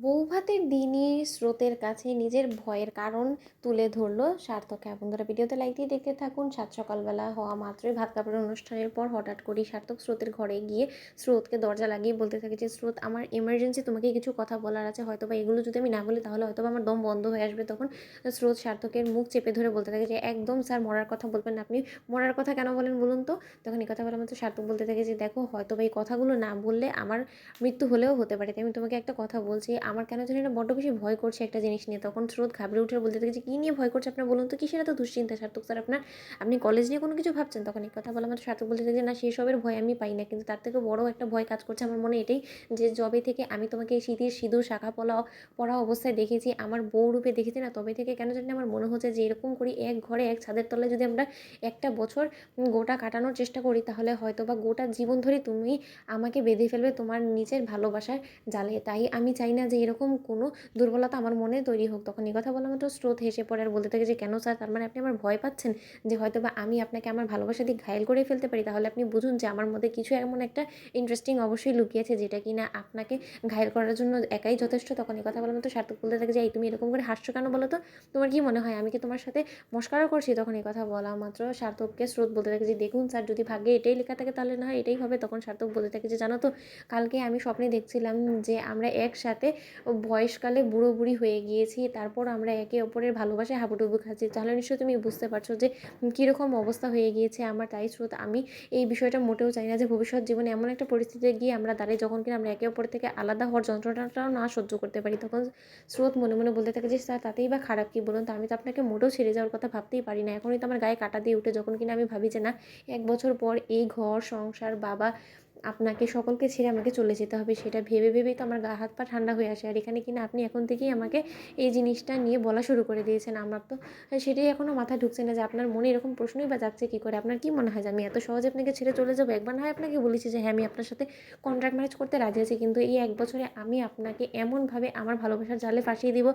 বৌভাতের দিনই স্রোতের কাছে নিজের ভয়ের কারণ তুলে ধরলো সার্থক। হ্যাঁ বন্ধুরা, ভিডিওতে লাইক দিয়ে দেখতে থাকুন। সাত সকালবেলা হওয়া মাত্রই ভাত কাপড়ের অনুষ্ঠানের পর হঠাৎ করেই সার্থক স্রোতের ঘরে গিয়ে স্রোতকে দরজা লাগিয়ে বলতে থাকে যে, স্রোত, আমার এমার্জেন্সি তোমাকে কিছু কথা বলার আছে, হয়তো বা এগুলো যদি আমি না বলি তাহলে হয়তো বা আমার দম বন্ধ হয়ে আসবে। তখন স্রোত সার্থকের মুখ চেপে ধরে বলতে থাকে যে, একদম স্যার, মরার কথা বলবেন না। আপনি মরার কথা কেন বলেন বলুন তো? তখন এই কথা বলার মতো সার্থক বলতে থাকে যে, দেখো, হয়তো বা এই কথাগুলো না বললে আমার মৃত্যু হলেও হতে পারে, তাই আমি তোমাকে একটা কথা বলছি, আমার কেন জানি না বড্ড বেশি ভয় করছে একটা জিনিস নিয়ে। তখন স্রোত ঘাবড়ে উঠে বলতে থাকে যে, কী নিয়ে ভয় করছে আপনার, বলুন তো, কিসের এত দুশ্চিন্তা সার্থক স্যার আপনার? আপনি কলেজ নিয়ে কোনো কিছু ভাবছেন? তখন এই কথা বলা মাত্র সার্থক বলতে থাকে যে, না, সেসবের ভয় আমি পাই না, কিন্তু তার থেকে বড় একটা ভয় কাজ করছে আমার মনে, এটাই যে যবে থেকে আমি তোমাকে এই স্মৃতির সিঁদুর শাখা পরা অবস্থায় দেখেছি, আমার বউ রূপে দেখেছি না, তবে থেকে কেন জানি না আমার মনে হচ্ছে যে এরকম করি এক ঘরে এক ছাদের তলায় যদি আমরা একটা বছর গোটা কাটানোর চেষ্টা করি, তাহলে হয়তো বা গোটা জীবন ধরে তুমি আমাকে বেঁধে ফেলবে তোমার নিজের ভালোবাসার জালে। তাই আমি চাই না যে এরকম কোনো দুর্বলতা আমার মনে তৈরি হোক। তখন এই কথা বলা মাত্র স্রোত হেসে পড়ে আর বলতে থাকে যে, কেন স্যার, তার মানে আপনি আমার ভয় পাচ্ছেন যে হয়তো বা আমি আপনাকে আমার ভালোবাসা দিয়ে ঘায়েল করে ফেলতে পারি? তাহলে আপনি বুঝুন যে আমার মধ্যে কিছু এমন একটা ইন্টারেস্টিং অবশ্যই লুকিয়েছে, যেটা কিনা আপনাকে ঘায়েল করার জন্য একাই যথেষ্ট। তখন এই কথা বলা মাত্র সার্থক বলতে থাকে যে, এই তুমি এরকম করে হাসছো কেন বলো তো? তোমার কি মনে হয় আমি কি তোমার সাথে মস্কারা করছি? তখন এই কথা বলা মাত্র সার্থককে স্রোত বলতে থাকে যে, দেখুন স্যার, যদি ভাগ্যে এটাই লেখা থাকে তাহলে না হয় এটাই হবে। তখন সার্থক বলতে থাকে যে, জানো তো, কালকে আমি স্বপ্নে দেখছিলাম যে আমরা একসাথে বয়সকালে বুড়ো বুড়ি হয়ে গিয়েছি, তারপর আমরা একে অপরের ভালোবাসায় হাবুডুবু খাচ্ছি। তাহলে নিশ্চয়ই তুমি বুঝতে পারছো যে কীরকম অবস্থা হয়ে গিয়েছে আমার। তাই স্রোত, আমি এই বিষয়টা মোটেও চাই না যে ভবিষ্যৎ জীবনে এমন একটা পরিস্থিতিতে গিয়ে আমরা দাঁড়াই যখন কিনা আমরা একে অপর থেকে আলাদা হওয়ার যন্ত্রণাটাও না সহ্য করতে পারি। তখন স্রোত মনে মনে বলতে থাকে যে, স্যার, তাতেই বা খারাপ কী বলুন তো? আমি তো আপনাকে মোটেও ছেড়ে যাওয়ার কথা ভাবতেই পারি না। এখনই তো আমার গায়ে কাঁটা দিয়ে উঠে, যখন কিনা আমি ভাবি যে না, 1 বছর পর এই ঘর সংসার, বাবা, আপনাকে, সকলকে ছেড়ে আমাকে চলে যেতে হবে, সেটা ভেবে ভেবেই তো আমার গা হাত পা ঠান্ডা হয়ে আসে। আর এখানে কিনা আপনি এখন থেকেই আমাকে এই জিনিসটা নিয়ে বলা শুরু করে দিয়েছেন। আমার তো সেটাই এখনও মাথায় ঢুকছে না যে আপনার মনে এরকম প্রশ্নই বা যাচ্ছে কী করে? আপনার কি মনে হয় যে আমি এত সহজে আপনাকে ছেড়ে চলে যাবো? একবার না হয় আপনাকে বলেছি যে হ্যাঁ, আমি আপনার সাথে কন্ট্রাক্ট ম্যারেজ করতে রাজি আছি, কিন্তু এই 1 বছরে আমি আপনাকে এমনভাবে আমার ভালোবাসার জালে ফাঁসিয়ে দিব,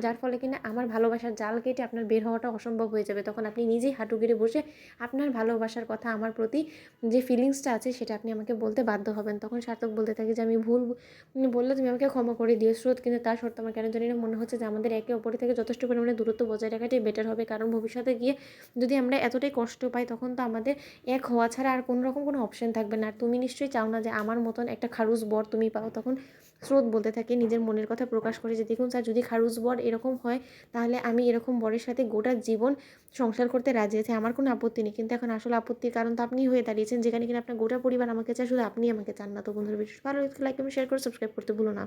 যার ফলে কিনা আমার ভালোবাসার জাল কেটে আপনার বের হওয়াটা অসম্ভব হয়ে যাবে। তখন আপনি নিজেই হাঁটু গেড়ে বসে আপনার ভালোবাসার কথা, আমার প্রতি যে ফিলিংসটা আছে, সেটা আপনি আমাকে বলতে বাধ্য হবেন। তখন সার্থক বলতে থাকে যে, আমি ভুল বললে তুমি আমাকে ক্ষমা করে দিও স্রোত, কিন্তু তা সত্ত্বেও আমার কেন জানি না মনে হচ্ছে যে আমাদের একে অপরের থেকে যথেষ্ট পরিমাণে দূরত্ব বজায় রাখাটাই বেটার হবে। কারণ ভবিষ্যতে গিয়ে যদি আমরা এতটাই কষ্ট পাই, তখন তো আমাদের এক হওয়া ছাড়া আর কোনো রকম কোনো অপশন থাকবে না। আর তুমি নিশ্চয়ই চাও না যে আমার মতন একটা খারুস বর তুমি পাও। তখন স্রোত বলতে থাকে, নিজের মনের কথা প্রকাশ করে, যে দেখুন স্যার, যদি খারুস বর এরকম হয়, তাহলে আমি এরকম বরের সাথে গোটা জীবন সংসার করতে রাজি আছি, আমার কোনো আপত্তি নেই। কিন্তু এখন আসলে আপত্তির কারণ তো আপনিই হয়ে দাঁড়িয়েছেন, যেখানে কিনা আপনার গোটা পরিবার আমাকে চায়, শুধু আপনি আমাকে চান না। তো বন্ধুরা, বিশেষ ভালো লাগলে লাইক এবং শেয়ার করে সাবস্ক্রাইব করতে ভুলো না।